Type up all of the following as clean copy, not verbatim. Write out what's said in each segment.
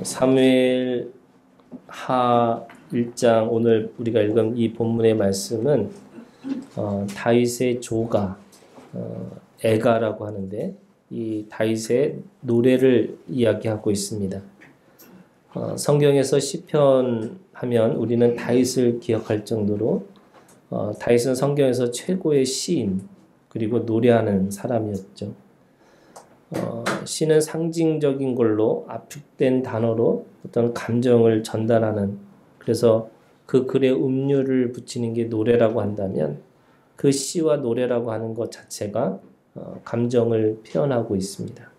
사무엘 하 1장 오늘 우리가 읽은 이 본문의 말씀은 다윗의 조가 에가라고 하는데 이 다윗의 노래를 이야기하고 있습니다. 성경에서 시편 하면 우리는 다윗을 기억할 정도로 다윗은 성경에서 최고의 시인 그리고 노래하는 사람이었죠. 시는 상징적인 걸로 압축된 단어로 어떤 감정을 전달하는, 그래서 그 글에 음료를 붙이는 게 노래라고 한다면 그 시와 노래라고 하는 것 자체가 감정을 표현하고 있습니다.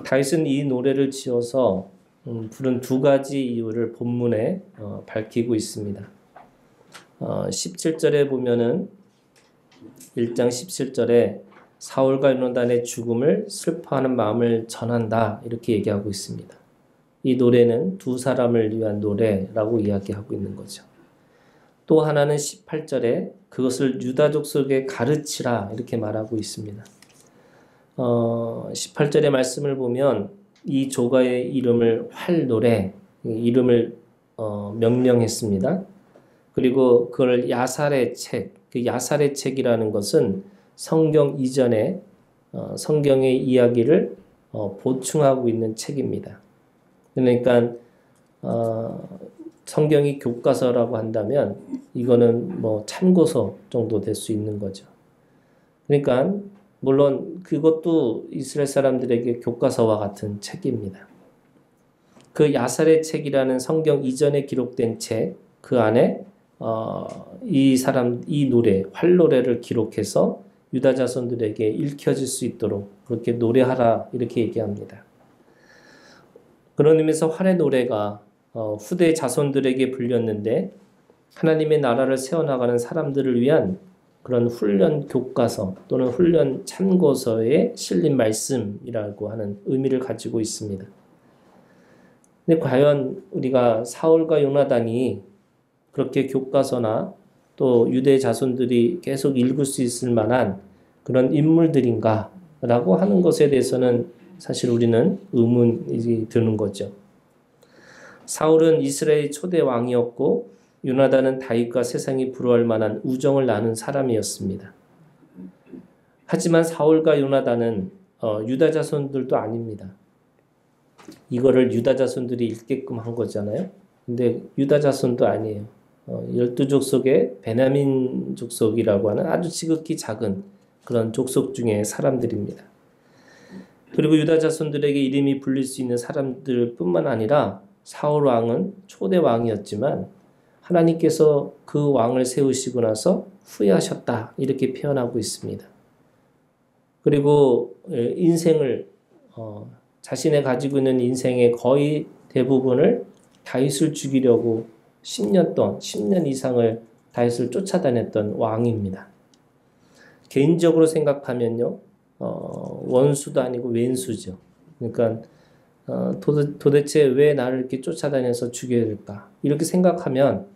다윗은 이 노래를 지어서 부른 두 가지 이유를 본문에 밝히고 있습니다. 17절에 보면은 1장 17절에 사울과 요나단의 죽음을 슬퍼하는 마음을 전한다 이렇게 얘기하고 있습니다. 이 노래는 두 사람을 위한 노래라고 이야기하고 있는 거죠. 또 하나는 18절에 그것을 유다족 속에 가르치라 이렇게 말하고 있습니다. 18절의 말씀을 보면 이 조가의 이름을 활노래, 이름을 명명했습니다. 그리고 그걸 야살의 책, 그 야살의 책이라는 것은 성경 이전에 성경의 이야기를 보충하고 있는 책입니다. 그러니까 성경이 교과서라고 한다면 이거는 뭐 참고서 정도 될 수 있는 거죠. 그러니까 물론 그것도 이스라엘 사람들에게 교과서와 같은 책입니다. 그 야살의 책이라는 성경 이전에 기록된 책, 그 안에 이 노래, 활노래를 기록해서 유다 자손들에게 읽혀질 수 있도록 그렇게 노래하라 이렇게 얘기합니다. 그런 의미에서 활의 노래가 후대 자손들에게 불렸는데 하나님의 나라를 세워나가는 사람들을 위한 그런 훈련 교과서 또는 훈련 참고서에 실린 말씀이라고 하는 의미를 가지고 있습니다. 근데 과연 우리가 사울과 요나단이 그렇게 교과서나 또 유대 자손들이 계속 읽을 수 있을 만한 그런 인물들인가 라고 하는 것에 대해서는 사실 우리는 의문이 드는 거죠. 사울은 이스라엘의 초대 왕이었고 요나단은 다윗과 세상이 부러워할 만한 우정을 나눈 사람이었습니다. 하지만 사울과 요나단은 유다 자손들도 아닙니다. 이거를 유다 자손들이 읽게끔 한 거잖아요. 근데 유다 자손도 아니에요. 12족속의 베냐민 족속이라고 하는 아주 지극히 작은 그런 족속 중에 사람들입니다. 그리고 유다 자손들에게 이름이 불릴 수 있는 사람들 뿐만 아니라 사울 왕은 초대 왕이었지만 하나님께서 그 왕을 세우시고 나서 후회하셨다 이렇게 표현하고 있습니다. 그리고 인생을 자신의 가지고 있는 인생의 거의 대부분을 다윗을 죽이려고 10년 이상을 다윗을 쫓아다녔던 왕입니다. 개인적으로 생각하면요, 원수도 아니고 왼수죠. 그러니까 도대체 왜 나를 이렇게 쫓아다녀서 죽여야 될까? 이렇게 생각하면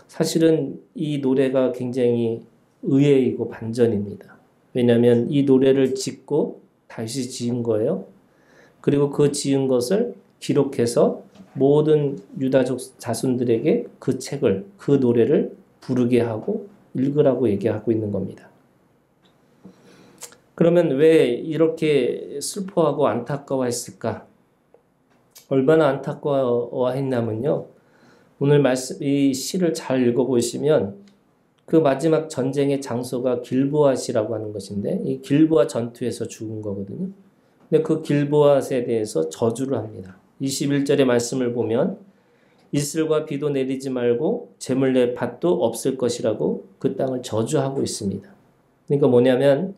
사실은 이 노래가 굉장히 의외이고 반전입니다. 왜냐하면 이 노래를 짓고 다윗이 지은 거예요. 그리고 그 지은 것을 기록해서 모든 유다족 자손들에게 그 책을, 그 노래를 부르게 하고 읽으라고 얘기하고 있는 겁니다. 그러면 왜 이렇게 슬퍼하고 안타까워했을까? 얼마나 안타까워했냐면요. 오늘 이 시를 잘 읽어보시면 그 마지막 전쟁의 장소가 길보앗이라고 하는 것인데 이 길보앗 전투에서 죽은 거거든요. 근데 그 길보앗에 대해서 저주를 합니다. 21절의 말씀을 보면 이슬과 비도 내리지 말고 재물 내 밭도 없을 것이라고 그 땅을 저주하고 있습니다. 그러니까 뭐냐면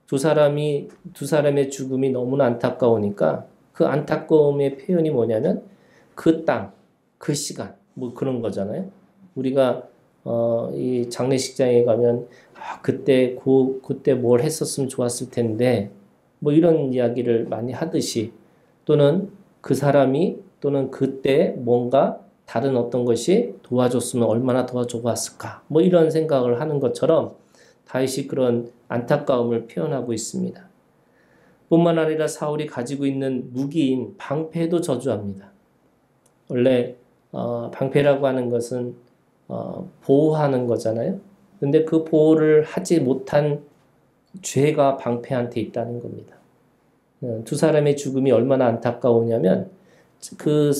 두 사람의 죽음이 너무나 안타까우니까 그 안타까움의 표현이 뭐냐면 그 땅, 그 시간 뭐 그런 거잖아요. 우리가 이 장례식장에 가면 그때 뭘 했었으면 좋았을 텐데 뭐 이런 이야기를 많이 하듯이 또는 그 사람이 또는 그때 뭔가 다른 어떤 것이 도와줬으면 얼마나 도와줘봤을까 뭐 이런 생각을 하는 것처럼 다윗이 그런 안타까움을 표현하고 있습니다. 뿐만 아니라 사울이 가지고 있는 무기인 방패도 저주합니다. 원래 방패라고 하는 것은 보호하는 거잖아요. 근데 그 보호를 하지 못한 죄가 방패한테 있다는 겁니다. 두 사람의 죽음이 얼마나 안타까우냐면 그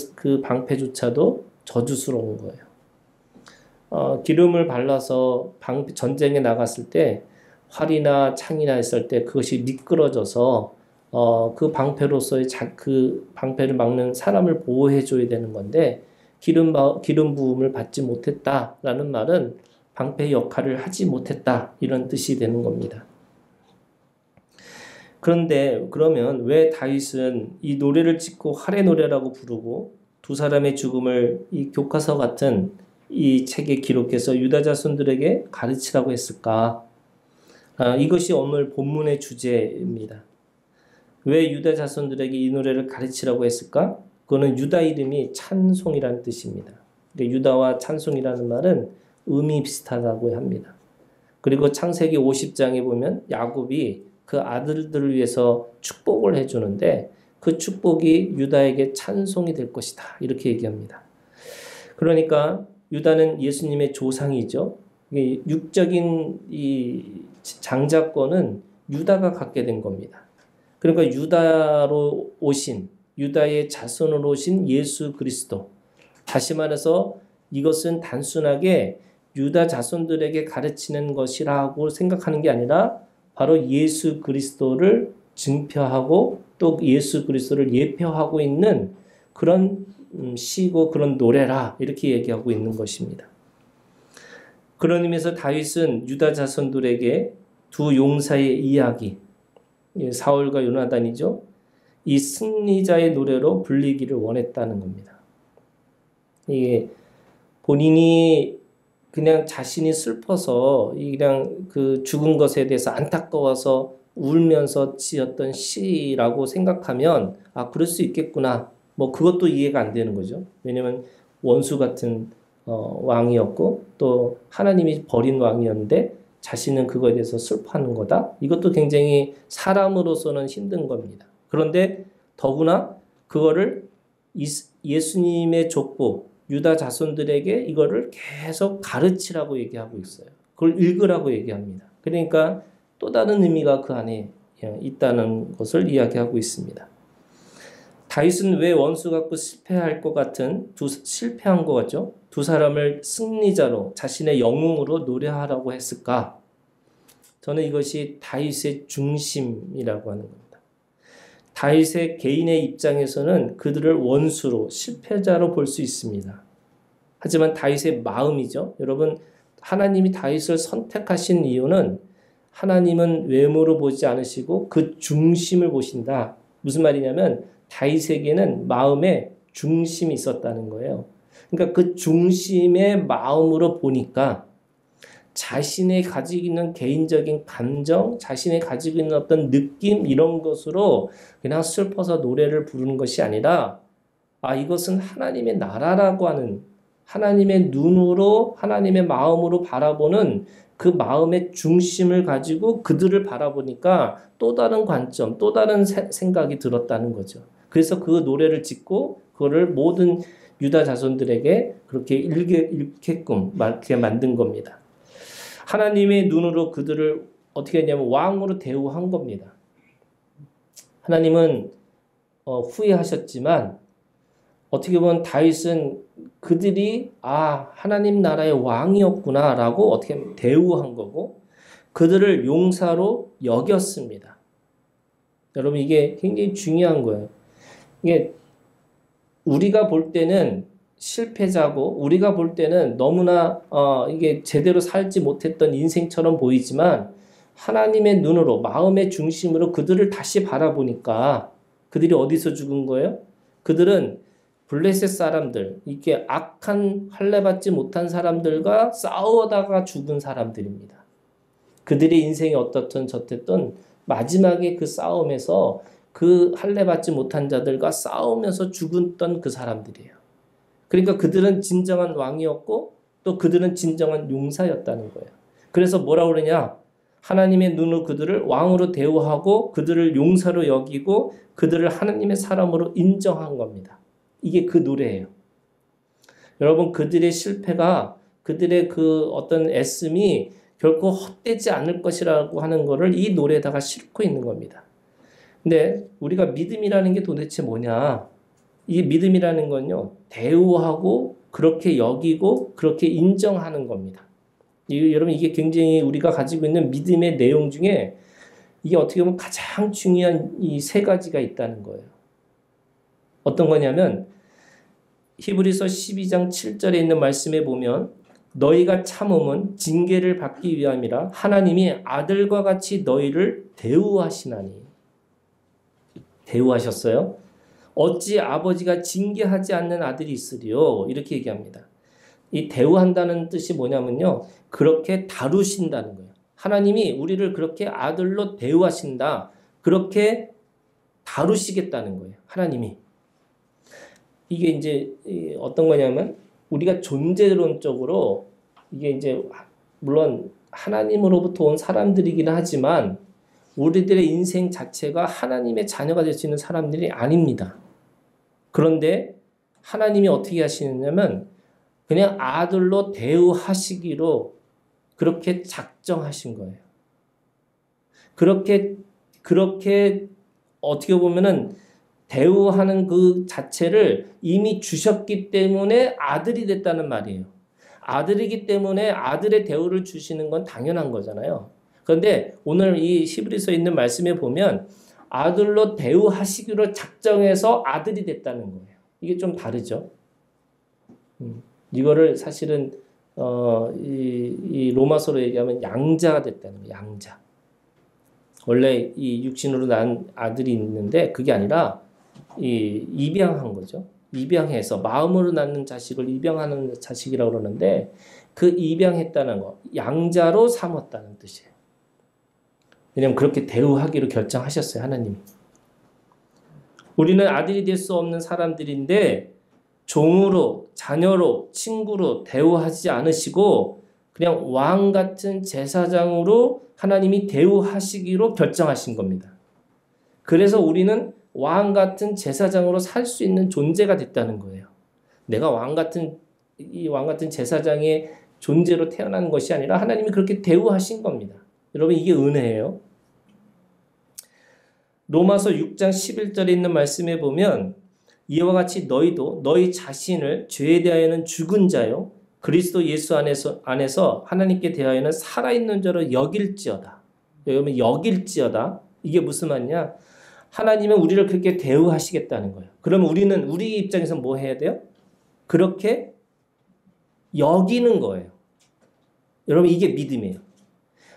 방패조차도 저주스러운 거예요. 기름을 발라서 전쟁에 나갔을 때 활이나 창이나 있을 때 그것이 미끄러져서 그 방패로서의 그 방패를 막는 사람을 보호해 줘야 되는 건데 기름 부음을 받지 못했다라는 말은 방패 역할을 하지 못했다 이런 뜻이 되는 겁니다. 그런데 그러면 왜 다윗은 이 노래를 짓고 활의 노래라고 부르고 두 사람의 죽음을 이 교과서 같은 이 책에 기록해서 유다 자손들에게 가르치라고 했을까? 이것이 오늘 본문의 주제입니다. 왜 유다 자손들에게 이 노래를 가르치라고 했을까? 그거는 유다 이름이 찬송이라는 뜻입니다. 그러니까 유다와 찬송이라는 말은 의미 비슷하다고 합니다. 그리고 창세기 50장에 보면 야곱이 그 아들들을 위해서 축복을 해주는데 그 축복이 유다에게 찬송이 될 것이다. 이렇게 얘기합니다. 그러니까 유다는 예수님의 조상이죠. 육적인 이 장자권은 유다가 갖게 된 겁니다. 그러니까 유다로 오신, 유다의 자손으로 오신 예수 그리스도. 다시 말해서 이것은 단순하게 유다 자손들에게 가르치는 것이라고 생각하는 게 아니라 바로 예수 그리스도를 증표하고 또 예수 그리스도를 예표하고 있는 그런 시고 그런 노래라 이렇게 얘기하고 있는 것입니다. 그런 의미에서 다윗은 유다 자손들에게 두 용사의 이야기, 사울과 요나단이죠. 이 승리자의 노래로 불리기를 원했다는 겁니다. 이게 본인이 그냥 자신이 슬퍼서 그냥 그 죽은 것에 대해서 안타까워서 울면서 지었던 시라고 생각하면 그럴 수 있겠구나. 뭐 그것도 이해가 안 되는 거죠. 왜냐면 원수 같은 왕이었고 또 하나님이 버린 왕이었는데 자신은 그거에 대해서 슬퍼하는 거다. 이것도 굉장히 사람으로서는 힘든 겁니다. 그런데 더구나 그거를 예수님의 족보 유다 자손들에게 이거를 계속 가르치라고 얘기하고 있어요. 그걸 읽으라고 얘기합니다. 그러니까 또 다른 의미가 그 안에 있다는 것을 이야기하고 있습니다. 다윗은 왜 원수 갖고 실패할 것 같은 실패한 것 같죠? 두 사람을 승리자로 자신의 영웅으로 노래하라고 했을까? 저는 이것이 다윗의 중심이라고 하는 겁니다. 다윗의 개인의 입장에서는 그들을 원수로 실패자로 볼 수 있습니다. 하지만 다윗의 마음이죠. 여러분 하나님이 다윗을 선택하신 이유는 하나님은 외모로 보지 않으시고 그 중심을 보신다. 무슨 말이냐면 다윗에게는 마음의 중심이 있었다는 거예요. 그러니까 그 중심의 마음으로 보니까 자신이 가지고 있는 개인적인 감정, 자신이 가지고 있는 어떤 느낌 이런 것으로 그냥 슬퍼서 노래를 부르는 것이 아니라 이것은 하나님의 나라라고 하는 하나님의 눈으로 하나님의 마음으로 바라보는 그 마음의 중심을 가지고 그들을 바라보니까 또 다른 관점, 또 다른 생각이 들었다는 거죠. 그래서 그 노래를 짓고 그거를 모든 유다 자손들에게 그렇게 읽게끔 이렇게 만든 겁니다. 하나님의 눈으로 그들을 어떻게 했냐면 왕으로 대우한 겁니다. 하나님은 후회하셨지만 어떻게 보면 다윗은 그들이 하나님 나라의 왕이었구나라고 어떻게 대우한 거고 그들을 용사로 여겼습니다. 여러분 이게 굉장히 중요한 거예요. 이게 우리가 볼 때는 실패자고 우리가 볼 때는 너무나 이게 제대로 살지 못했던 인생처럼 보이지만 하나님의 눈으로 마음의 중심으로 그들을 다시 바라보니까 그들이 어디서 죽은 거예요? 그들은 블레셋 사람들, 이렇게 악한 할례받지 못한 사람들과 싸우다가 죽은 사람들입니다. 그들의 인생이 어떻든 저쨌든 마지막에 그 싸움에서 그 할례받지 못한 자들과 싸우면서 죽었던 그 사람들이에요. 그러니까 그들은 진정한 왕이었고 또 그들은 진정한 용사였다는 거예요. 그래서 뭐라고 그러냐? 하나님의 눈으로 그들을 왕으로 대우하고 그들을 용사로 여기고 그들을 하나님의 사람으로 인정한 겁니다. 이게 그 노래예요. 여러분, 그들의 실패가, 그들의 그 어떤 애씀이 결코 헛되지 않을 것이라고 하는 것을 이 노래에다가 싣고 있는 겁니다. 근데 우리가 믿음이라는 게 도대체 뭐냐? 이 믿음이라는 건요, 대우하고 그렇게 여기고 그렇게 인정하는 겁니다. 여러분, 이게 굉장히 우리가 가지고 있는 믿음의 내용 중에 이게 어떻게 보면 가장 중요한 이 세 가지가 있다는 거예요. 어떤 거냐면 히브리서 12장 7절에 있는 말씀에 보면 너희가 참음은 징계를 받기 위함이라 하나님이 아들과 같이 너희를 대우하시나니. 대우하셨어요? 어찌 아버지가 징계하지 않는 아들이 있으리요? 이렇게 얘기합니다. 이 대우한다는 뜻이 뭐냐면요, 그렇게 다루신다는 거예요. 하나님이 우리를 그렇게 아들로 대우하신다. 그렇게 다루시겠다는 거예요. 하나님이. 이게 이제 어떤 거냐면 우리가 존재론적으로 이게 이제 물론 하나님으로부터 온 사람들이긴 하지만 우리들의 인생 자체가 하나님의 자녀가 될 수 있는 사람들이 아닙니다. 그런데 하나님이 어떻게 하시느냐면 그냥 아들로 대우하시기로 그렇게 작정하신 거예요. 그렇게 어떻게 보면은 대우하는 그 자체를 이미 주셨기 때문에 아들이 됐다는 말이에요. 아들이기 때문에 아들의 대우를 주시는 건 당연한 거잖아요. 그런데 오늘 이 히브리서에 있는 말씀에 보면 아들로 대우하시기로 작정해서 아들이 됐다는 거예요. 이게 좀 다르죠. 이거를 사실은 이 로마서로 얘기하면 양자가 됐다는 거예요. 양자. 원래 이 육신으로 난 아들이 있는데 그게 아니라 입양한 거죠. 입양해서 마음으로 낳는 자식을 입양하는 자식이라고 그러는데 그 입양했다는 거, 양자로 삼았다는 뜻이에요. 왜냐하면 그렇게 대우하기로 결정하셨어요, 하나님이. 우리는 아들이 될 수 없는 사람들인데 종으로, 자녀로, 친구로 대우하지 않으시고 그냥 왕 같은 제사장으로 하나님이 대우하시기로 결정하신 겁니다. 그래서 우리는 왕 같은 제사장으로 살 수 있는 존재가 됐다는 거예요. 내가 왕 같은 제사장의 존재로 태어난 것이 아니라 하나님이 그렇게 대우하신 겁니다. 여러분, 이게 은혜예요. 로마서 6장 11절에 있는 말씀에 보면 이와 같이 너희도 너희 자신을 죄에 대하여는 죽은 자요 그리스도 예수 안에서 하나님께 대하여는 살아있는 자로 여길지어다. 여러분, 여길지어다. 이게 무슨 말이냐? 하나님은 우리를 그렇게 대우하시겠다는 거예요. 그러면 우리는 우리 입장에서 뭐 해야 돼요? 그렇게 여기는 거예요. 여러분, 이게 믿음이에요.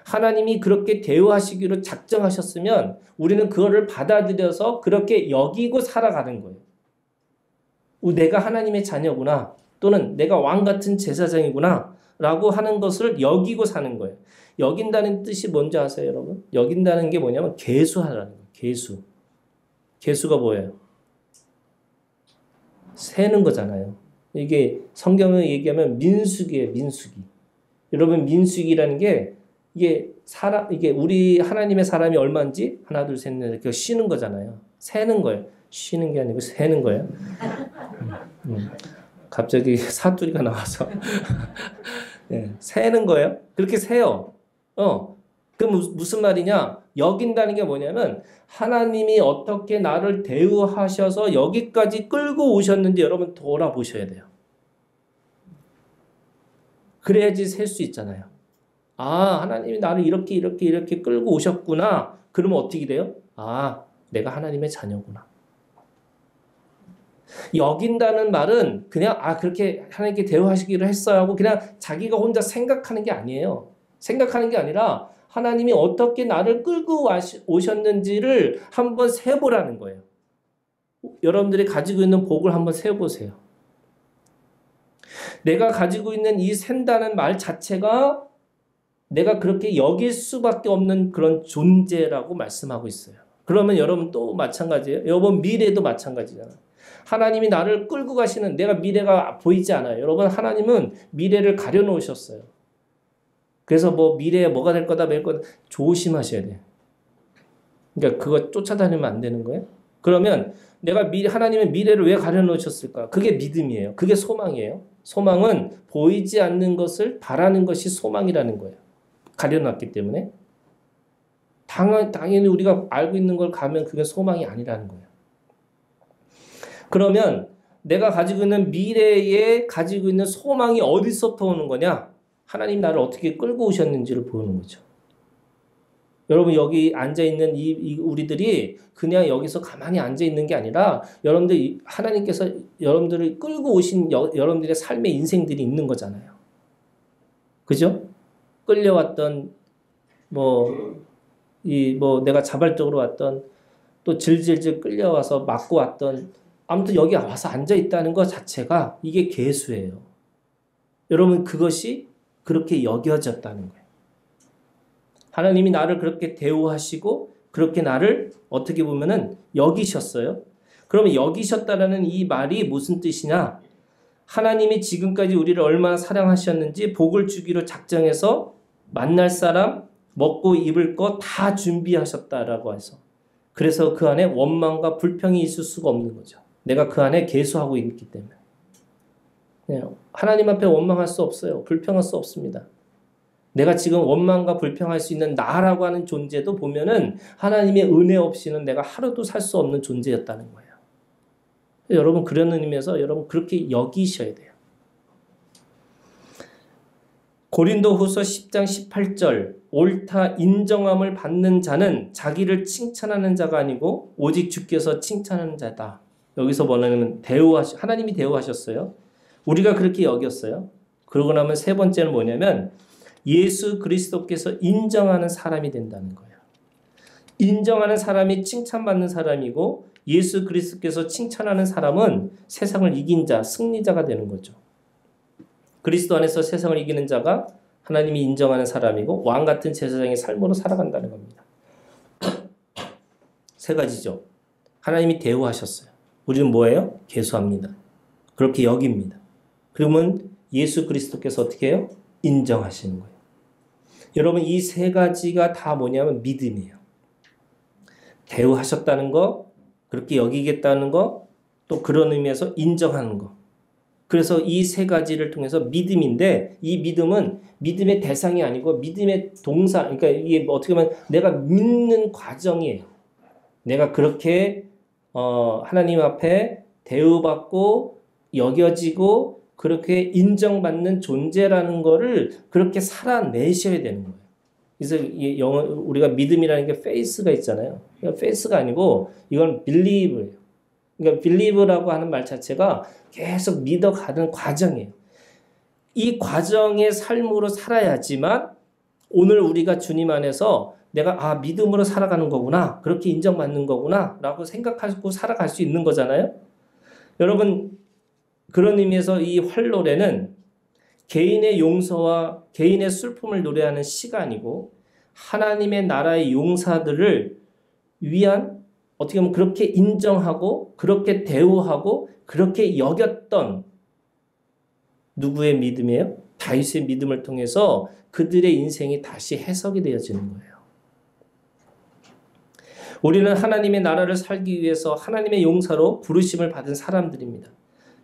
하나님이 그렇게 대우하시기로 작정하셨으면 우리는 그거를 받아들여서 그렇게 여기고 살아가는 거예요. 내가 하나님의 자녀구나, 또는 내가 왕 같은 제사장이구나 라고 하는 것을 여기고 사는 거예요. 여긴다는 뜻이 뭔지 아세요, 여러분? 여긴다는 게 뭐냐면 계수하라는 거예요. 계수. 계수가 뭐예요? 세는 거잖아요. 이게 성경을 얘기하면 민수기예요, 민수기. 여러분, 민수기라는 게 이게 우리 하나님의 사람이 얼마인지 하나 둘 셋 넷 이렇게 쉬는 거잖아요. 세는 거예요. 쉬는 게 아니고 세는 거예요. 갑자기 사투리가 나와서 네, 세는 거예요. 그렇게 세요. 그 무슨 말이냐? 여긴다는 게 뭐냐면 하나님이 어떻게 나를 대우하셔서 여기까지 끌고 오셨는지 여러분 돌아보셔야 돼요. 그래야지 셀 수 있잖아요. 아, 하나님이 나를 이렇게 끌고 오셨구나. 그러면 어떻게 돼요? 아, 내가 하나님의 자녀구나. 여긴다는 말은 그냥 그렇게 하나님께 대우하시기로 했어요 하고 그냥 자기가 혼자 생각하는 게 아니에요. 생각하는 게 아니라 하나님이 어떻게 나를 끌고 오셨는지를 한번 세보라는 거예요. 여러분들이 가지고 있는 복을 한번 세보세요. 내가 가지고 있는 이 센다는 말 자체가 내가 그렇게 여길 수밖에 없는 그런 존재라고 말씀하고 있어요. 그러면 여러분 또 마찬가지예요. 여러분 미래도 마찬가지잖아요. 하나님이 나를 끌고 가시는 내가 미래가 보이지 않아요. 여러분, 하나님은 미래를 가려놓으셨어요. 그래서 뭐 미래에 뭐가 될 거다, 말 거다 조심하셔야 돼요. 그러니까 그거 쫓아다니면 안 되는 거예요. 그러면 내가 하나님의 미래를 왜 가려놓으셨을까? 그게 믿음이에요. 그게 소망이에요. 소망은 보이지 않는 것을 바라는 것이 소망이라는 거예요. 가려놨기 때문에. 당연히 우리가 알고 있는 걸 가면 그게 소망이 아니라는 거예요. 그러면 내가 가지고 있는 미래에 가지고 있는 소망이 어디서부터 오는 거냐? 하나님 나를 어떻게 끌고 오셨는지를 보는 거죠. 여러분 여기 앉아있는 우리들이 그냥 여기서 가만히 앉아있는 게 아니라 여러분들 하나님께서 여러분들을 끌고 오신 여러분들의 삶의 인생들이 있는 거잖아요. 그죠? 끌려왔던 내가 자발적으로 왔던 또 질질질 끌려와서 맞고 왔던 아무튼 여기 와서 앉아있다는 것 자체가 이게 계수예요. 여러분 그것이 그렇게 여겨졌다는 거예요. 하나님이 나를 그렇게 대우하시고 그렇게 나를 어떻게 보면은 여기셨어요. 그러면 여기셨다라는 이 말이 무슨 뜻이냐? 하나님이 지금까지 우리를 얼마나 사랑하셨는지 복을 주기로 작정해서 만날 사람, 먹고 입을 거 다 준비하셨다라고 해서 그래서 그 안에 원망과 불평이 있을 수가 없는 거죠. 내가 그 안에 계수하고 있기 때문에. 하나님 앞에 원망할 수 없어요. 불평할 수 없습니다. 내가 지금 원망과 불평할 수 있는 나라고 하는 존재도 보면은 하나님의 은혜 없이는 내가 하루도 살 수 없는 존재였다는 거예요. 여러분 그런 의미에서 여러분 그렇게 여기셔야 돼요. 고린도후서 10장 18절 옳다 인정함을 받는 자는 자기를 칭찬하는 자가 아니고 오직 주께서 칭찬하는 자다. 여기서 뭐냐면 하나님이 대우하셨어요. 우리가 그렇게 여겼어요. 그러고 나면 세 번째는 뭐냐면 예수 그리스도께서 인정하는 사람이 된다는 거예요. 인정하는 사람이 칭찬받는 사람이고 예수 그리스도께서 칭찬하는 사람은 세상을 이긴 자, 승리자가 되는 거죠. 그리스도 안에서 세상을 이기는 자가 하나님이 인정하는 사람이고 왕 같은 제사장의 삶으로 살아간다는 겁니다. 세 가지죠. 하나님이 대우하셨어요. 우리는 뭐예요? 계수합니다. 그렇게 여깁니다. 그러면 예수 그리스도께서 어떻게 해요? 인정하시는 거예요. 여러분 이 세 가지가 다 뭐냐면 믿음이에요. 대우하셨다는 거, 그렇게 여기겠다는 거, 또 그런 의미에서 인정하는 거. 그래서 이 세 가지를 통해서 믿음인데 이 믿음은 믿음의 대상이 아니고 믿음의 동사, 그러니까 이게 어떻게 보면 내가 믿는 과정이에요. 내가 그렇게 하나님 앞에 대우받고 여겨지고 그렇게 인정받는 존재라는 거를 그렇게 살아내셔야 되는 거예요. 그래서 우리가 믿음이라는 게 faith가 있잖아요. faith가 아니고 이건 believe예요. 그러니까 believe라고 하는 말 자체가 계속 믿어가는 과정이에요. 이 과정의 삶으로 살아야지만 오늘 우리가 주님 안에서 내가 믿음으로 살아가는 거구나. 그렇게 인정받는 거구나. 라고 생각하고 살아갈 수 있는 거잖아요. 여러분 그런 의미에서 이 활노래는 개인의 용서와 개인의 슬픔을 노래하는 시가 아니고 하나님의 나라의 용사들을 위한 어떻게 보면 그렇게 인정하고 그렇게 대우하고 그렇게 여겼던 누구의 믿음이에요? 다윗의 믿음을 통해서 그들의 인생이 다시 해석이 되어지는 거예요. 우리는 하나님의 나라를 살기 위해서 하나님의 용사로 부르심을 받은 사람들입니다.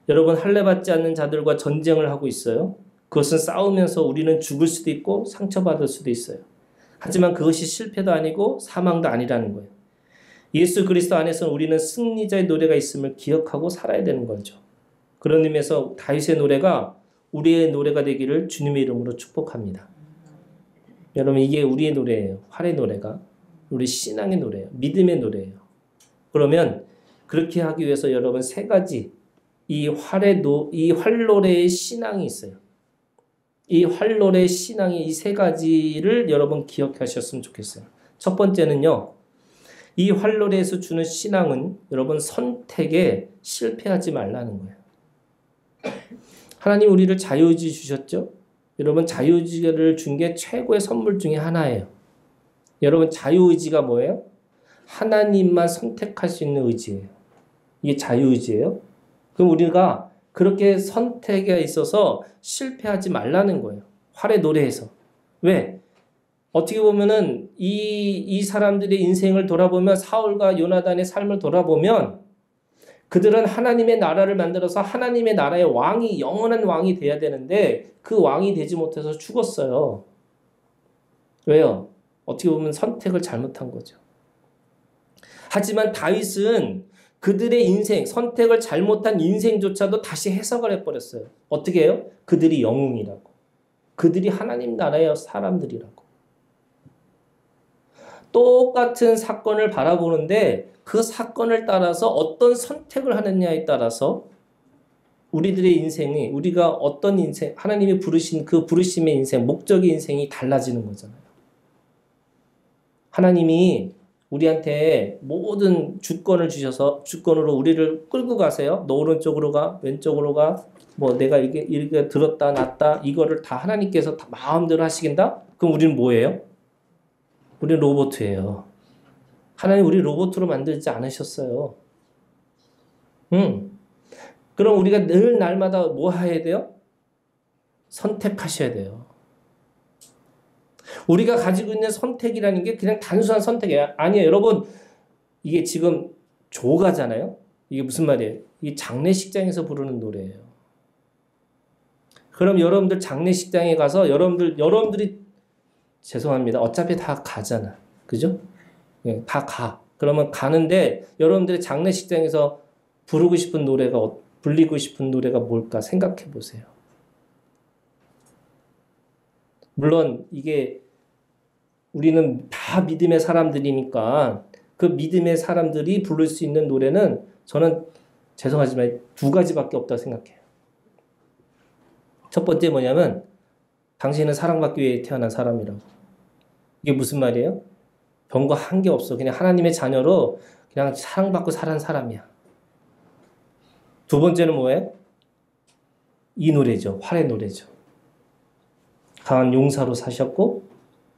여러분 할례받지 않는 자들과 전쟁을 하고 있어요. 그것은 싸우면서 우리는 죽을 수도 있고 상처받을 수도 있어요. 하지만 그것이 실패도 아니고 사망도 아니라는 거예요. 예수 그리스도 안에서 우리는 승리자의 노래가 있음을 기억하고 살아야 되는 거죠. 그런 의미에서 다윗의 노래가 우리의 노래가 되기를 주님의 이름으로 축복합니다. 여러분 이게 우리의 노래예요. 활의 노래가 우리 신앙의 노래예요. 믿음의 노래예요. 그러면 그렇게 하기 위해서 여러분 세 가지 이 활노래의 신앙이 있어요. 이 활노래의 신앙이 이 세 가지를 여러분 기억하셨으면 좋겠어요. 첫 번째는요. 이 활노래에서 주는 신앙은 여러분 선택에 실패하지 말라는 거예요. 하나님 우리를 자유의지 주셨죠? 여러분 자유의지를 준 게 최고의 선물 중에 하나예요. 여러분 자유의지가 뭐예요? 하나님만 선택할 수 있는 의지예요. 이게 자유의지예요. 그럼 우리가 그렇게 선택에 있어서 실패하지 말라는 거예요. 활의 노래에서. 왜? 어떻게 보면은 이 사람들의 인생을 돌아보면 사울과 요나단의 삶을 돌아보면 그들은 하나님의 나라를 만들어서 하나님의 나라의 왕이 영원한 왕이 돼야 되는데 그 왕이 되지 못해서 죽었어요. 왜요? 어떻게 보면 선택을 잘못한 거죠. 하지만 다윗은 그들의 인생, 선택을 잘못한 인생조차도 다시 해석을 해버렸어요. 어떻게 해요? 그들이 영웅이라고. 그들이 하나님 나라의 사람들이라고. 똑같은 사건을 바라보는데 그 사건을 따라서 어떤 선택을 하느냐에 따라서 우리들의 인생이, 우리가 어떤 인생, 하나님이 부르신 그 부르심의 인생, 목적의 인생이 달라지는 거잖아요. 하나님이 우리한테 모든 주권을 주셔서 주권으로 우리를 끌고 가세요. 너 오른쪽으로 가, 왼쪽으로 가, 뭐 내가 이렇게 들었다 놨다 이거를 다 하나님께서 다 마음대로 하시긴다? 그럼 우리는 뭐예요? 우리는 로봇이에요. 하나님 우리 로봇으로 만들지 않으셨어요. 그럼 우리가 늘 날마다 뭐 해야 돼요? 선택하셔야 돼요. 우리가 가지고 있는 선택이라는 게 그냥 단순한 선택이에요. 아니에요. 여러분, 이게 지금 조가잖아요? 이게 무슨 말이에요? 이게 장례식장에서 부르는 노래예요. 그럼 여러분들 장례식장에 가서 여러분들이 죄송합니다. 어차피 다 가잖아. 그죠? 예, 다 가. 그러면 가는데 여러분들의 장례식장에서 불리고 싶은 노래가 뭘까 생각해 보세요. 물론 이게 우리는 다 믿음의 사람들이니까 그 믿음의 사람들이 부를 수 있는 노래는 저는 죄송하지만 두 가지밖에 없다고 생각해요. 첫 번째 뭐냐면 당신은 사랑받기 위해 태어난 사람이라고. 이게 무슨 말이에요? 별거 한 게 없어. 그냥 하나님의 자녀로 그냥 사랑받고 살은 사람이야. 두 번째는 뭐예요? 이 노래죠. 활의 노래죠. 강한 용사로 사셨고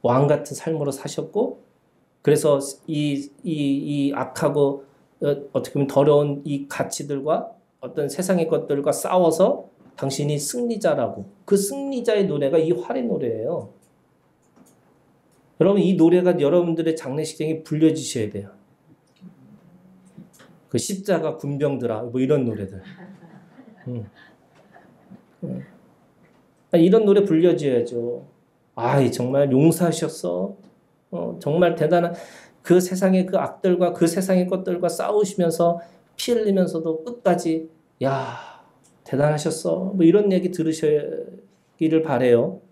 왕 같은 삶으로 사셨고 그래서 이 악하고 어떻게 보면 더러운 이 가치들과 어떤 세상의 것들과 싸워서 당신이 승리자라고. 그 승리자의 노래가 이 활의 노래예요. 여러분 이 노래가 여러분들의 장례식장에 불려지셔야 돼요. 그 십자가 군병들아 뭐 이런 노래들. 이런 노래 불려줘야죠. 아이 정말 용사하셨어. 정말 대단한 그 세상의 그 악들과 그 세상의 것들과 싸우시면서 피 흘리면서도 끝까지 야 대단하셨어. 뭐 이런 얘기 들으시기를 바래요.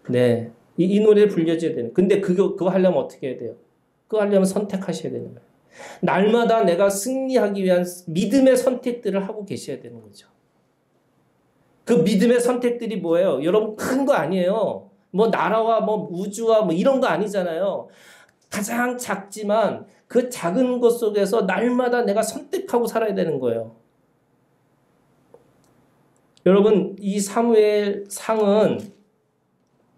네, 이 노래를 불려줘야 되는. 근데 그거 하려면 어떻게 해야 돼요? 그거 하려면 선택하셔야 되는 거예요. 날마다 내가 승리하기 위한 믿음의 선택들을 하고 계셔야 되는 거죠. 그 믿음의 선택들이 뭐예요? 여러분 큰 거 아니에요. 뭐 나라와 뭐 우주와 뭐 이런 거 아니잖아요. 가장 작지만 그 작은 것 속에서 날마다 내가 선택하고 살아야 되는 거예요. 여러분 이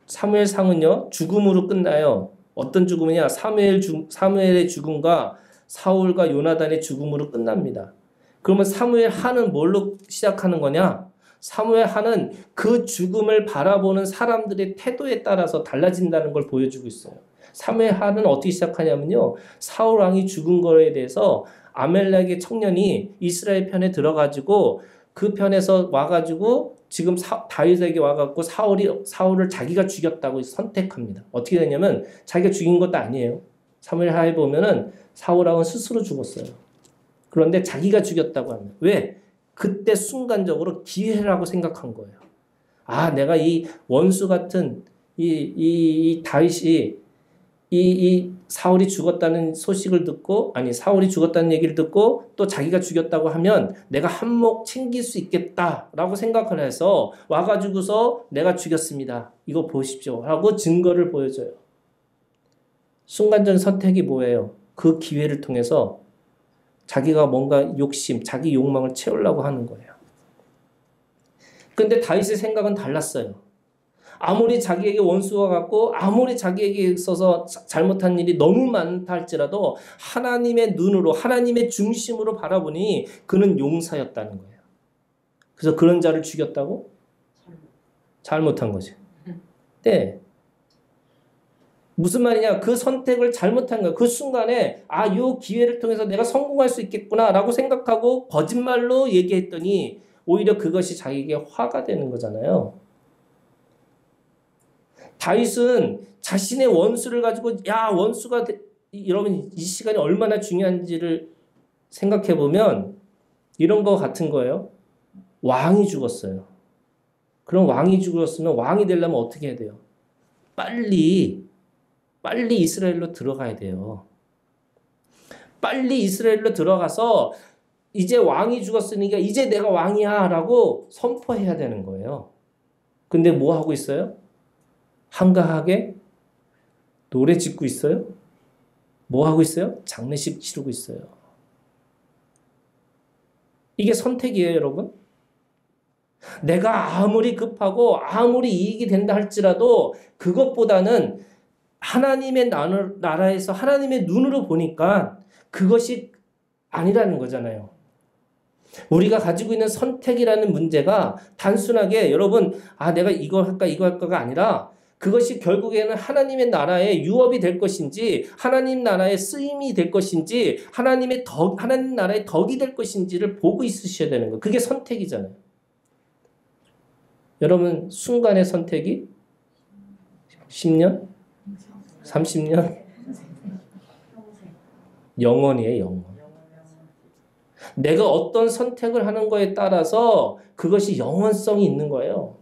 사무엘상은요 죽음으로 끝나요. 어떤 죽음이냐? 사무엘의 죽음과 사울과 요나단의 죽음으로 끝납니다. 그러면 사무엘하는 뭘로 시작하는 거냐? 사무엘하는 그 죽음을 바라보는 사람들의 태도에 따라서 달라진다는 걸 보여주고 있어요. 사무엘하는 어떻게 시작하냐면요. 사울 왕이 죽은 거에 대해서 아멜렉의 청년이 이스라엘 편에 들어가지고 그 편에서 와가지고 지금 다윗에게 와갖고 사울을 자기가 죽였다고 선택합니다. 어떻게 되냐면 자기가 죽인 것도 아니에요. 사무엘하에 보면은 사울 왕은 스스로 죽었어요. 그런데 자기가 죽였다고 합니다. 왜? 그때 순간적으로 기회라고 생각한 거예요. 아, 내가 이 원수 같은 이 다윗이 이 사울이 죽었다는 소식을 듣고 사울이 죽었다는 얘기를 듣고 또 자기가 죽였다고 하면 내가 한몫 챙길 수 있겠다라고 생각을 해서 와가지고서 내가 죽였습니다. 이거 보십시오. 하고 증거를 보여줘요. 순간적 선택이 뭐예요? 그 기회를 통해서 자기가 뭔가 자기 욕망을 채우려고 하는 거예요. 근데 다윗의 생각은 달랐어요. 아무리 자기에게 원수가 같고 아무리 자기에게 있어서 잘못한 일이 너무 많다 할지라도 하나님의 눈으로 하나님의 중심으로 바라보니 그는 용사였다는 거예요. 그래서 그런 자를 죽였다고? 잘못한 거지. 네. 무슨 말이냐? 그 선택을 잘못한 거야. 그 순간에 이 기회를 통해서 내가 성공할 수 있겠구나라고 생각하고 거짓말로 얘기했더니 오히려 그것이 자기에게 화가 되는 거잖아요. 다윗은 자신의 원수를 가지고 원수가 여러분 이 시간이 얼마나 중요한지를 생각해 보면 이런 거 같은 거예요. 왕이 죽었어요. 그럼 왕이 죽었으면 왕이 되려면 어떻게 해야 돼요? 빨리 이스라엘로 들어가야 돼요. 빨리 이스라엘로 들어가서 이제 왕이 죽었으니까 이제 내가 왕이야 라고 선포해야 되는 거예요. 근데 뭐 하고 있어요? 한가하게 노래 짓고 있어요? 뭐 하고 있어요? 장례식 치르고 있어요. 이게 선택이에요, 여러분. 내가 아무리 급하고 아무리 이익이 된다 할지라도 그것보다는 하나님의 나라에서 하나님의 눈으로 보니까 그것이 아니라는 거잖아요. 우리가 가지고 있는 선택이라는 문제가 단순하게 여러분 내가 이거 할까 이거 할까가 아니라 그것이 결국에는 하나님의 나라의 유업이 될 것인지 하나님 나라의 쓰임이 될 것인지 하나님 나라의 덕이 될 것인지를 보고 있으셔야 되는 거예요. 그게 선택이잖아요. 여러분 순간의 선택이 10년? 30년? 영원이에요, 영원. 내가 어떤 선택을 하는 거에 따라서 그것이 영원성이 있는 거예요.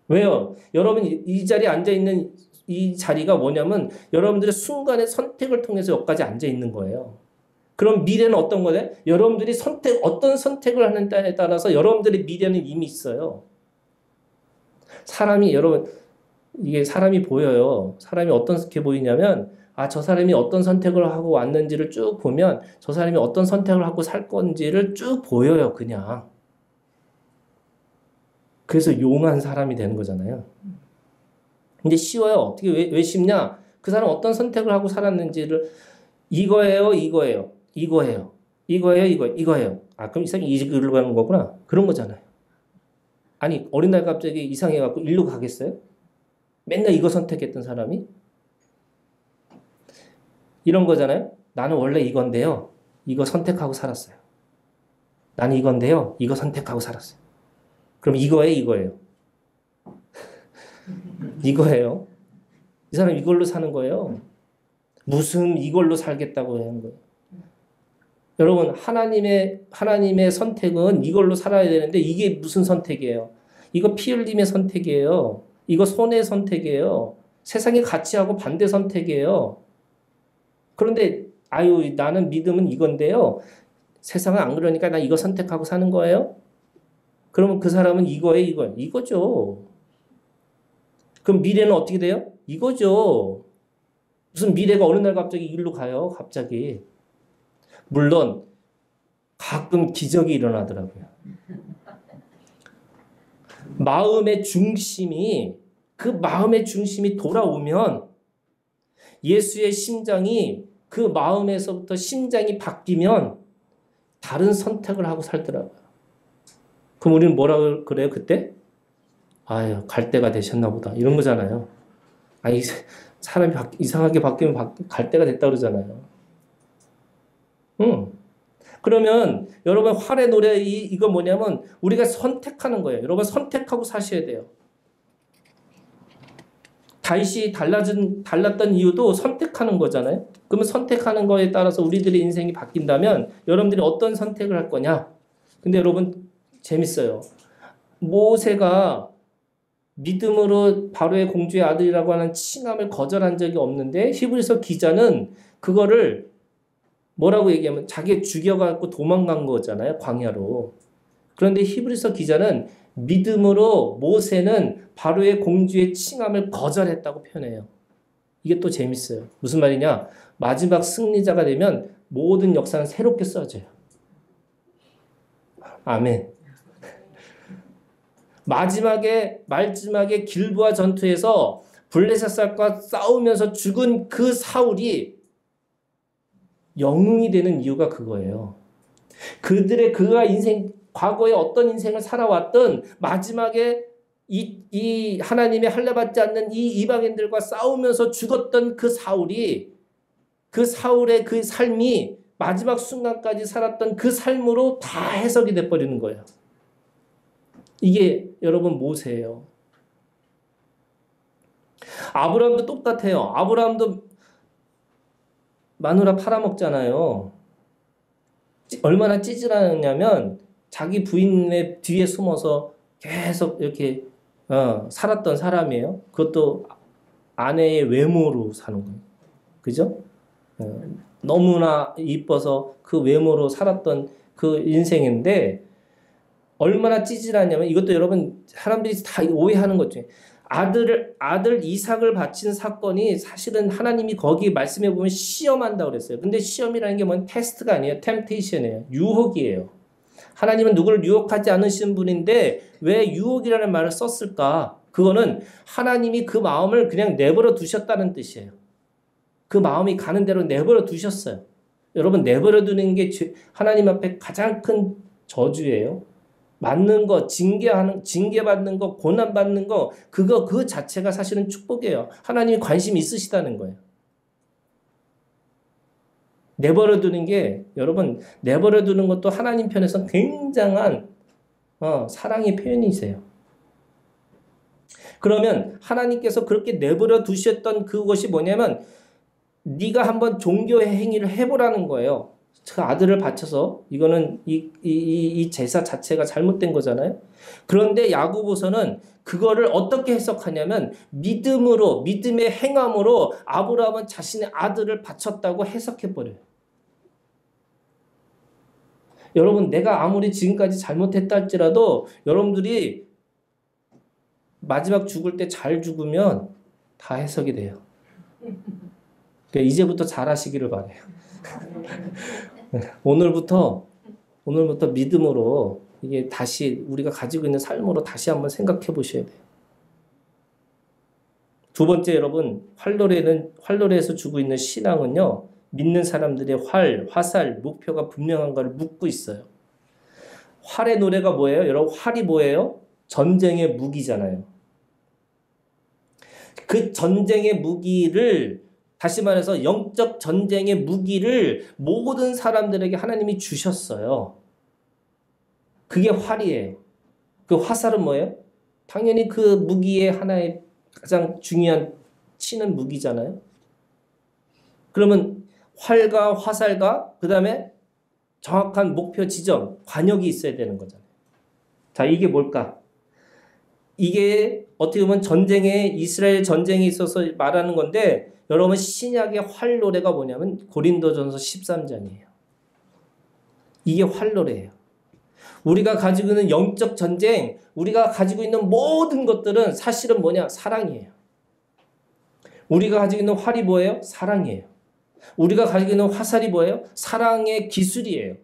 왜요? 여러분 이 자리에 앉아있는 이 자리가 뭐냐면 여러분들의 순간의 선택을 통해서 여기까지 앉아있는 거예요. 그럼 미래는 어떤 거냐? 여러분들이 어떤 선택을 하는 때에 따라서 여러분들의 미래는 이미 있어요. 여러분 이게 사람이 보여요. 사람이 어떻게 보이냐면 저 사람이 어떤 선택을 하고 왔는지를 쭉 보면 저 사람이 어떤 선택을 하고 살 건지를 쭉 보여요, 그냥. 그래서 용한 사람이 되는 거잖아요. 근데 쉬워요. 어떻게 왜 쉽냐? 그 사람 어떤 선택을 하고 살았는지를 이거예요. 그럼 이 사람이 이길로 가는 거구나. 그런 거잖아요. 아니 어린 날 갑자기 이상해갖고 일로 가겠어요? 맨날 이거 선택했던 사람이? 이런 거잖아요. 나는 원래 이건데요. 이거 선택하고 살았어요. 나는 이건데요. 이거 선택하고 살았어요. 그럼 이거예요. 이거예요. 이 사람 이걸로 사는 거예요. 무슨 이걸로 살겠다고 하는 거예요. 여러분 하나님의 선택은 이걸로 살아야 되는데 이게 무슨 선택이에요? 이거 피 흘림의 선택이에요. 이거 손해의 선택이에요. 세상의 가치하고 반대 선택이에요. 그런데 나는 믿음은 이건데요. 세상은 안 그러니까 나 이거 선택하고 사는 거예요? 그러면 그 사람은 이거죠. 그럼 미래는 어떻게 돼요? 이거죠. 무슨 미래가 어느 날 갑자기 일로 가요? 갑자기. 물론 가끔 기적이 일어나더라고요. 마음의 중심이 돌아오면 예수의 심장이 그 마음에서부터 심장이 바뀌면 다른 선택을 하고 살더라고요. 그럼 우리는 뭐라고 그래요 그때? 갈 때가 되셨나 보다 이런 거잖아요. 사람이 이상하게 바뀌면 갈 때가 됐다 그러잖아요. 그러면 여러분 활의 노래 이거 뭐냐면 우리가 선택하는 거예요. 여러분 선택하고 사셔야 돼요. 다윗이 달랐던 이유도 선택하는 거잖아요. 그러면 선택하는 거에 따라서 우리들의 인생이 바뀐다면 여러분들이 어떤 선택을 할 거냐? 근데 여러분 재밌어요. 모세가 믿음으로 바로의 공주의 아들이라고 하는 칭함을 거절한 적이 없는데 히브리서 기자는 그거를 뭐라고 얘기하면 자기 죽여갖고 도망간 거잖아요. 광야로. 그런데 히브리서 기자는 믿음으로 모세는 바로의 공주의 칭함을 거절했다고 표현해요. 이게 또 재밌어요. 무슨 말이냐? 마지막 승리자가 되면 모든 역사는 새롭게 써져요. 아멘. 마지막에 길보아 전투에서 블레셋과 싸우면서 죽은 그 사울이 영웅이 되는 이유가 그거예요. 그가 과거에 어떤 인생을 살아왔든 마지막에 이 하나님의 할례받지 않는 이 이방인들과 싸우면서 죽었던 그 사울의 그 삶이 마지막 순간까지 살았던 그 삶으로 다 해석이 돼버리는 거예요. 이게 여러분 모세예요. 아브라함도 똑같아요. 아브라함도 마누라 팔아먹잖아요. 얼마나 찌질하냐면 자기 부인의 뒤에 숨어서 계속 이렇게 살았던 사람이에요. 그것도 아내의 외모로 사는 거예요. 그죠? 너무나 이뻐서 그 외모로 살았던 그 인생인데 얼마나 찌질하냐면 이것도 여러분 사람들이 다 오해하는 것 중에 아들 이삭을 바친 사건이 사실은 하나님이 거기 말씀해 보면 시험한다고 그랬어요. 근데 시험이라는 게 뭔 테스트가 아니에요. 템테이션이에요. 유혹이에요. 하나님은 누구를 유혹하지 않으시는 분인데 왜 유혹이라는 말을 썼을까? 그거는 하나님이 그 마음을 그냥 내버려 두셨다는 뜻이에요. 그 마음이 가는 대로 내버려 두셨어요. 여러분 내버려 두는 게 하나님 앞에 가장 큰 저주예요. 맞는 거, 징계받는 거, 고난받는 거, 그 자체가 사실은 축복이에요. 하나님이 관심 있으시다는 거예요. 내버려 두는 게, 여러분, 내버려 두는 것도 하나님 편에서 굉장한, 사랑의 표현이세요. 그러면 하나님께서 그렇게 내버려 두셨던 그것이 뭐냐면, 네가 한번 종교의 행위를 해보라는 거예요. 그 아들을 바쳐서 이거는 이 제사 자체가 잘못된 거잖아요. 그런데 야고보서는 그거를 어떻게 해석하냐면 믿음의 행함으로 아브라함은 자신의 아들을 바쳤다고 해석해 버려요. 여러분 내가 아무리 지금까지 잘못했다 할지라도 여러분들이 마지막 죽을 때 잘 죽으면 다 해석이 돼요. 그러니까 이제부터 잘하시기를 바래요. 오늘부터 믿음으로 이게 다시 우리가 가지고 있는 삶으로 다시 한번 생각해 보셔야 돼요. 두 번째 여러분 활노래에서 주고 있는 신앙은요. 믿는 사람들의 화살, 목표가 분명한가를 묻고 있어요. 활의 노래가 뭐예요? 여러분 활이 뭐예요? 전쟁의 무기잖아요. 그 전쟁의 무기를 다시 말해서 영적 전쟁의 무기를 모든 사람들에게 하나님이 주셨어요. 그게 활이에요. 그 화살은 뭐예요? 당연히 그 무기의 하나의 가장 중요한 치는 무기잖아요. 그러면 활과 화살과 그 다음에 정확한 목표 지점, 관역이 있어야 되는 거잖아요. 자, 이게 뭘까? 이게 어떻게 보면 이스라엘 전쟁에 있어서 말하는 건데 여러분 신약의 활노래가 뭐냐면 고린도전서 13장이에요. 이게 활노래예요. 우리가 가지고 있는 영적 전쟁, 우리가 가지고 있는 모든 것들은 사실은 뭐냐? 사랑이에요. 우리가 가지고 있는 활이 뭐예요? 사랑이에요. 우리가 가지고 있는 화살이 뭐예요? 사랑의 기술이에요.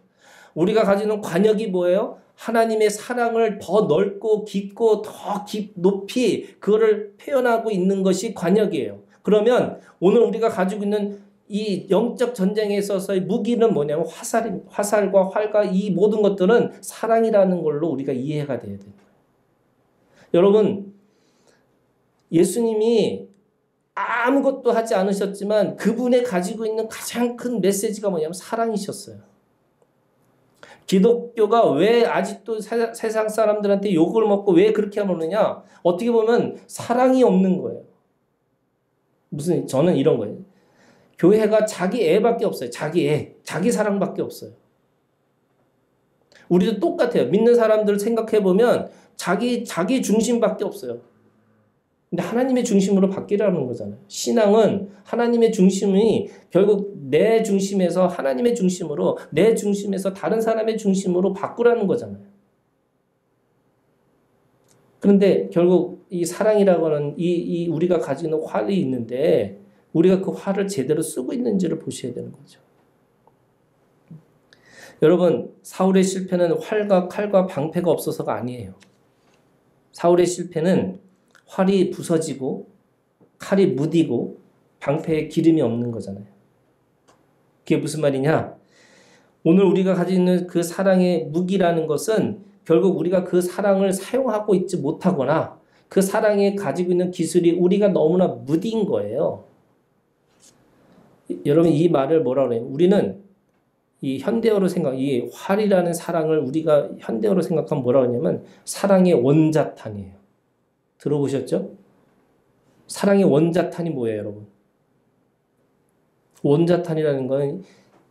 우리가 가지고 있는 관역이 뭐예요? 하나님의 사랑을 더 넓고 깊고 더 높이 그거를 표현하고 있는 것이 관역이에요. 그러면 오늘 우리가 가지고 있는 이 영적 전쟁에 있어서의 무기는 뭐냐면 화살과 활과 이 모든 것들은 사랑이라는 걸로 우리가 이해가 돼야 돼요. 여러분 예수님이 아무것도 하지 않으셨지만 그분의 가지고 있는 가장 큰 메시지가 뭐냐면 사랑이셨어요. 기독교가 왜 아직도 세상 사람들한테 욕을 먹고 왜 그렇게 하느냐? 어떻게 보면 사랑이 없는 거예요. 저는 이런 거예요. 교회가 자기 애밖에 없어요. 자기 사랑밖에 없어요. 우리도 똑같아요. 믿는 사람들 생각해보면 자기 중심밖에 없어요. 근데 하나님의 중심으로 바뀌라는 거잖아요. 신앙은 하나님의 중심이 결국 내 중심에서 하나님의 중심으로, 내 중심에서 다른 사람의 중심으로 바꾸라는 거잖아요. 그런데 결국 이 사랑이라고 하는 이 우리가 가지고 있는 활이 있는데 우리가 그 활을 제대로 쓰고 있는지를 보셔야 되는 거죠. 여러분 사울의 실패는 활과 칼과 방패가 없어서가 아니에요. 사울의 실패는 활이 부서지고 칼이 무디고 방패에 기름이 없는 거잖아요. 그게 무슨 말이냐? 오늘 우리가 가지고 있는 그 사랑의 무기라는 것은 결국 우리가 그 사랑을 사용하고 있지 못하거나 그 사랑에 가지고 있는 기술이 우리가 너무나 무디인 거예요. 여러분 이 말을 뭐라 그래요? 우리는 이 현대어로 이 활이라는 사랑을 우리가 현대어로 생각하면 뭐라 그러냐면 사랑의 원자탄이에요. 들어보셨죠? 사랑의 원자탄이 뭐예요, 여러분? 원자탄이라는 건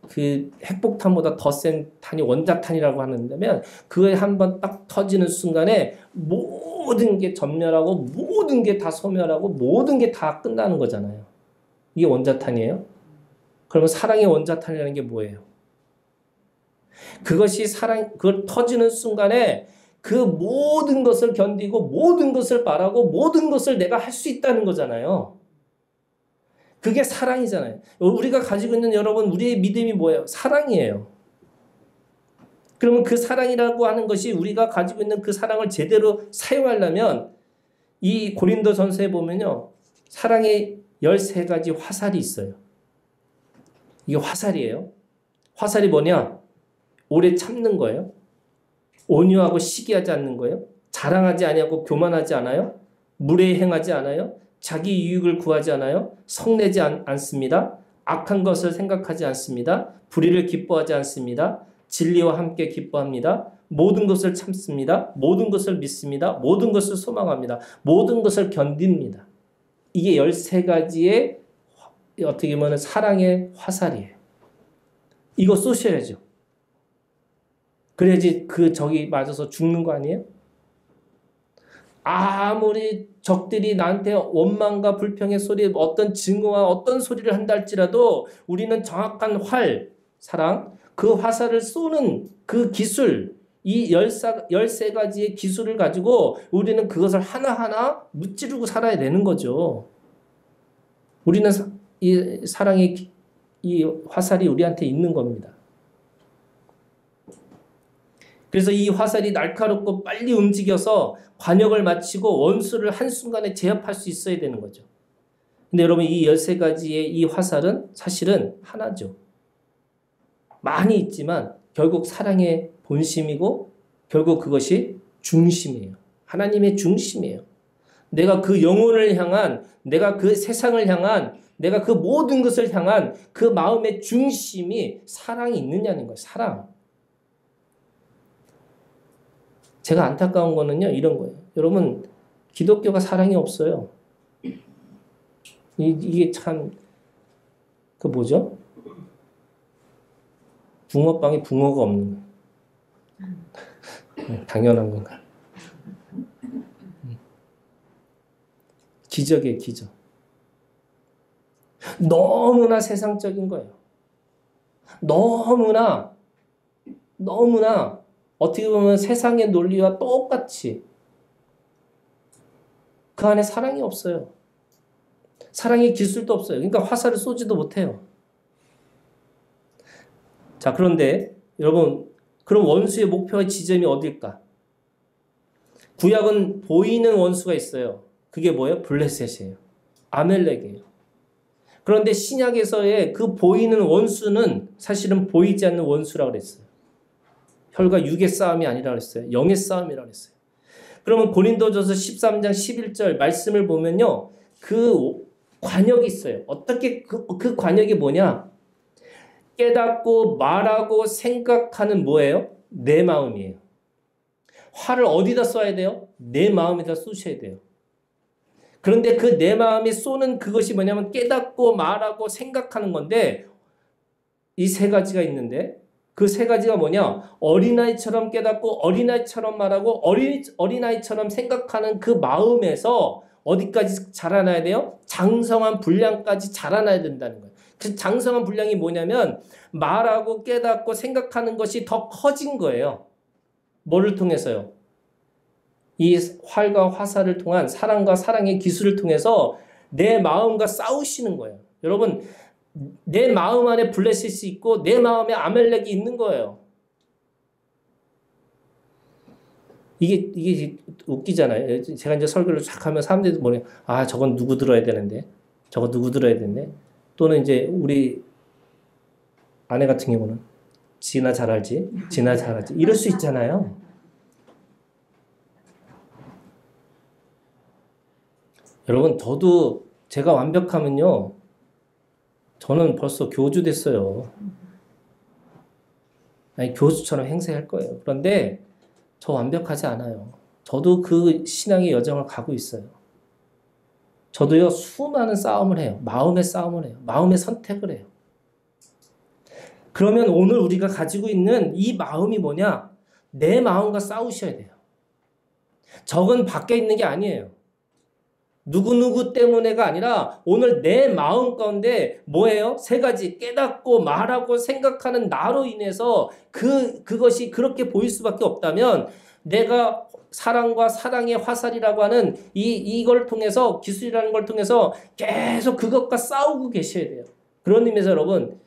그 핵폭탄보다 더 센 탄이 원자탄이라고 하는데면 그거에 한번 딱 터지는 순간에 모든 게 전멸하고 모든 게 다 소멸하고 모든 게 다 끝나는 거잖아요. 이게 원자탄이에요? 그러면 사랑의 원자탄이라는 게 뭐예요? 그것이 그걸 터지는 순간에 그 모든 것을 견디고 모든 것을 바라고 모든 것을 내가 할 수 있다는 거잖아요. 그게 사랑이잖아요. 우리가 가지고 있는 여러분, 우리의 믿음이 뭐예요? 사랑이에요. 그러면 그 사랑이라고 하는 것이 우리가 가지고 있는 그 사랑을 제대로 사용하려면 이 고린도전서에 보면요. 사랑의 13가지 화살이 있어요. 이게 화살이에요. 화살이 뭐냐? 오래 참는 거예요. 온유하고 시기하지 않는 거예요. 자랑하지 아니하고 교만하지 않아요. 무례히 행하지 않아요. 자기 이익을 구하지 않아요. 성내지 않습니다. 악한 것을 생각하지 않습니다. 불의를 기뻐하지 않습니다. 진리와 함께 기뻐합니다. 모든 것을 참습니다. 모든 것을 믿습니다. 모든 것을 소망합니다. 모든 것을 견딥니다. 이게 13가지의 어떻게 보면 사랑의 화살이에요. 이거 쏘셔야죠. 그래야지 적이 맞아서 죽는 거 아니에요? 아무리 적들이 나한테 원망과 불평의 소리, 어떤 증오와 어떤 소리를 한다 할지라도 우리는 정확한 사랑, 그 화살을 쏘는 그 기술, 이 13가지의 기술을 가지고 우리는 그것을 하나하나 무찌르고 살아야 되는 거죠. 우리는 이 사랑의 이 화살이 우리한테 있는 겁니다. 그래서 이 화살이 날카롭고 빨리 움직여서 관역을 마치고 원수를 한순간에 제압할 수 있어야 되는 거죠. 근데 여러분 이 13가지의 이 화살은 사실은 하나죠. 많이 있지만 결국 사랑의 본심이고 결국 그것이 중심이에요. 하나님의 중심이에요. 내가 그 영혼을 향한, 내가 그 세상을 향한, 내가 그 모든 것을 향한 그 마음의 중심이 사랑이 있느냐는 거예요. 사랑. 제가 안타까운 거는요, 이런 거예요. 여러분, 기독교가 사랑이 없어요. 이게 참, 뭐죠? 붕어빵에 붕어가 없는 거예요. 당연한 건가? 기적이에요, 기적. 너무나 세상적인 거예요. 너무나 어떻게 보면 세상의 논리와 똑같이 그 안에 사랑이 없어요. 사랑의 기술도 없어요. 그러니까 화살을 쏘지도 못해요. 자, 그런데 여러분, 그럼 원수의 목표와 지점이 어딜까? 구약은 보이는 원수가 있어요. 그게 뭐예요? 블레셋이에요. 아멜렉이에요. 그런데 신약에서의 그 보이는 원수는 사실은 보이지 않는 원수라고 그랬어요. 혈과 육의 싸움이 아니라 그랬어요. 영의 싸움이라고 그랬어요. 그러면 고린도전서 13장 11절 말씀을 보면요. 그 관역이 있어요. 어떻게 그 관역이 뭐냐? 깨닫고 말하고 생각하는 뭐예요? 내 마음이에요. 화를 어디다 쏴야 돼요? 내 마음에다 쏘셔야 돼요. 그런데 그 내 마음에 쏘는 그것이 뭐냐면 깨닫고 말하고 생각하는 건데 이 세 가지가 있는데 그 세 가지가 뭐냐? 어린아이처럼 깨닫고 어린아이처럼 말하고 어린아이처럼 생각하는 그 마음에서 어디까지 자라나야 돼요? 장성한 분량까지 자라나야 된다는 거예요. 그 장성한 분량이 뭐냐면 말하고 깨닫고 생각하는 것이 더 커진 거예요. 뭐를 통해서요? 이 활과 화살을 통한 사랑과 사랑의 기술을 통해서 내 마음과 싸우시는 거예요. 여러분, 내 마음 안에 블레셋이 있고 내 마음에 아멜렉이 있는 거예요. 이게 웃기잖아요. 제가 이제 설교를 쫙 하면 사람들이 뭐래, 아, 저건 누구 들어야 되는데, 저거 누구 들어야 되는데, 또는 이제 우리 아내 같은 경우는 지나 잘 알지, 이럴 수 있잖아요. 여러분, 저도 제가 완벽하면요, 저는 벌써 교주 됐어요. 아니, 교수처럼 행세할 거예요. 그런데 저 완벽하지 않아요. 저도 그 신앙의 여정을 가고 있어요. 저도요, 수많은 싸움을 해요. 마음의 싸움을 해요. 마음의 선택을 해요. 그러면 오늘 우리가 가지고 있는 이 마음이 뭐냐? 내 마음과 싸우셔야 돼요. 적은 밖에 있는 게 아니에요. 누구누구 때문에가 아니라 오늘 내 마음 가운데 뭐예요? 세 가지 깨닫고 말하고 생각하는 나로 인해서 그것이 그렇게 보일 수밖에 없다면 내가 사랑과 사랑의 화살이라고 하는 이걸 통해서 기술이라는 걸 통해서 계속 그것과 싸우고 계셔야 돼요. 그런 의미에서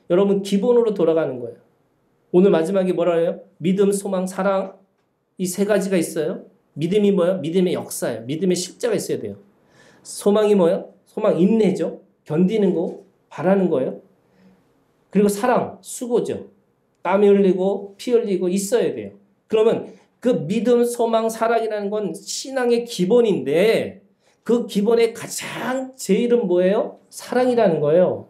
여러분 기본으로 돌아가는 거예요. 오늘 마지막에 뭐라 해요? 믿음, 소망, 사랑 이 세 가지가 있어요. 믿음이 뭐예요? 믿음의 역사예요. 믿음의 실제가 있어야 돼요. 소망이 뭐예요? 소망 인내죠. 견디는 거, 바라는 거예요. 그리고 사랑, 수고죠. 땀이 흘리고 피 흘리고 있어야 돼요. 그러면 그 믿음, 소망, 사랑이라는 건 신앙의 기본인데 그 기본의 가장 제일은 뭐예요? 사랑이라는 거예요.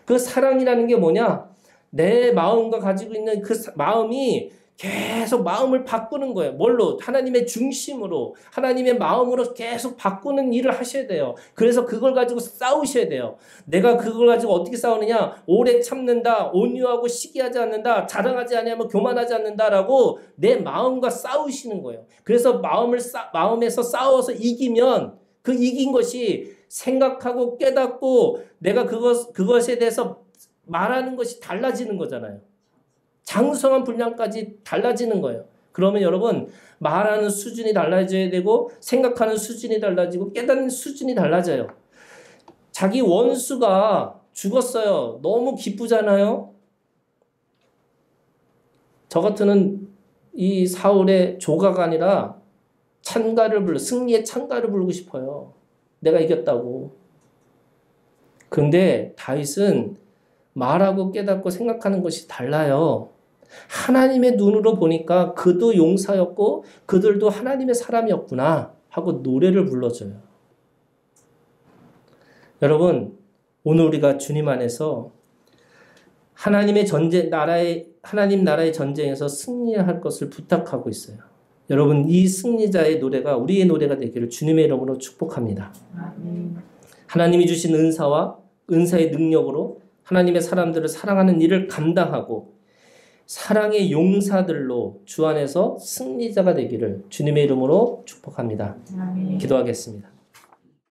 그 사랑이라는 게 뭐냐? 내 마음과 가지고 있는 그 마음이 계속 마음을 바꾸는 거예요. 뭘로? 하나님의 중심으로, 하나님의 마음으로 계속 바꾸는 일을 하셔야 돼요. 그래서 그걸 가지고 싸우셔야 돼요. 내가 그걸 가지고 어떻게 싸우느냐? 오래 참는다, 온유하고 시기하지 않는다, 자랑하지 아니하면 교만하지 않는다라고 내 마음과 싸우시는 거예요. 그래서 마음에서 싸워서 이기면 그 이긴 것이 생각하고 깨닫고 내가 그것에 대해서 말하는 것이 달라지는 거잖아요. 장성한 분량까지 달라지는 거예요. 그러면 여러분 말하는 수준이 달라져야 되고 생각하는 수준이 달라지고 깨닫는 수준이 달라져요. 자기 원수가 죽었어요. 너무 기쁘잖아요. 저 같으면 이 사울의 조가가 아니라 승리의 찬가를 부르고 싶어요. 내가 이겼다고. 근데 다윗은 말하고 깨닫고 생각하는 것이 달라요. 하나님의 눈으로 보니까 그도 용사였고 그들도 하나님의 사람이었구나 하고 노래를 불러줘요. 여러분, 오늘 우리가 주님 안에서 하나님 나라의 전쟁에서 승리할 것을 부탁하고 있어요. 여러분, 이 승리자의 노래가 우리의 노래가 되기를 주님의 이름으로 축복합니다. 하나님이 주신 은사의 능력으로 하나님의 사람들을 사랑하는 일을 감당하고 사랑의 용사들로 주 안에서 승리자가 되기를 주님의 이름으로 축복합니다. 기도하겠습니다.